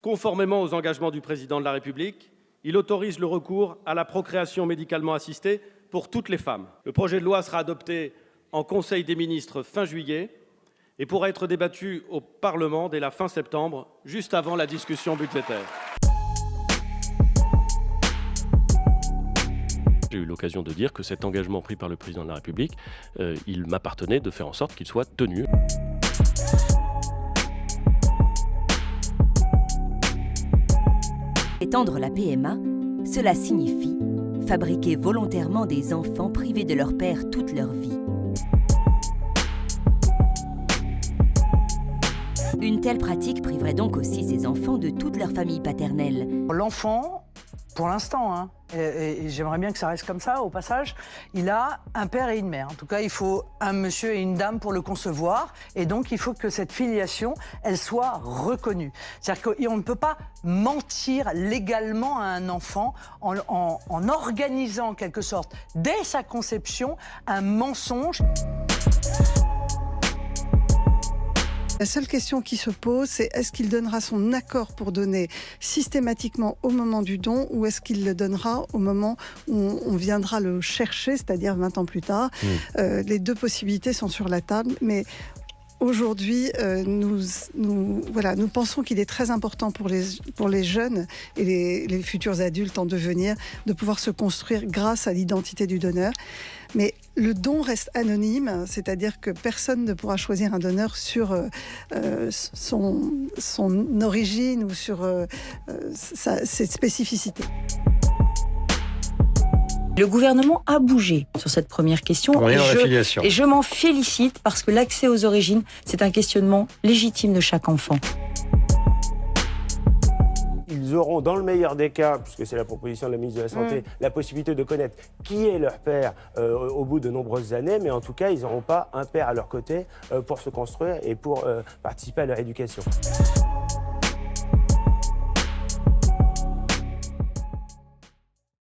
Conformément aux engagements du président de la République, il autorise le recours à la procréation médicalement assistée pour toutes les femmes. Le projet de loi sera adopté en Conseil des ministres fin juillet et pourra être débattu au Parlement dès la fin septembre, juste avant la discussion budgétaire. J'ai eu l'occasion de dire que cet engagement pris par le président de la République, il m'appartenait de faire en sorte qu'il soit tenu. Étendre la PMA, cela signifie fabriquer volontairement des enfants privés de leur père toute leur vie. Une telle pratique priverait donc aussi ces enfants de toute leur famille paternelle. L'enfant, pour l'instant, et j'aimerais bien que ça reste comme ça, au passage, il a un père et une mère. En tout cas, il faut un monsieur et une dame pour le concevoir. Et donc, il faut que cette filiation, elle soit reconnue. C'est-à-dire qu'on ne peut pas mentir légalement à un enfant en organisant, en quelque sorte, dès sa conception, un mensonge. La seule question qui se pose, c'est est-ce qu'il donnera son accord pour donner systématiquement au moment du don ou est-ce qu'il le donnera au moment où on viendra le chercher, c'est-à-dire 20 ans plus tard. Les deux possibilités sont sur la table, mais aujourd'hui, nous pensons qu'il est très important pour les jeunes et les futurs adultes en devenir de pouvoir se construire grâce à l'identité du donneur. Mais le don reste anonyme, c'est-à-dire que personne ne pourra choisir un donneur sur son origine ou sur ses spécificités. Le gouvernement a bougé sur cette première question et je m'en félicite parce que l'accès aux origines, c'est un questionnement légitime de chaque enfant. Ils auront, dans le meilleur des cas, puisque c'est la proposition de la ministre de la Santé, la possibilité de connaître qui est leur père au bout de nombreuses années, mais en tout cas, ils n'auront pas un père à leur côté pour se construire et pour participer à leur éducation.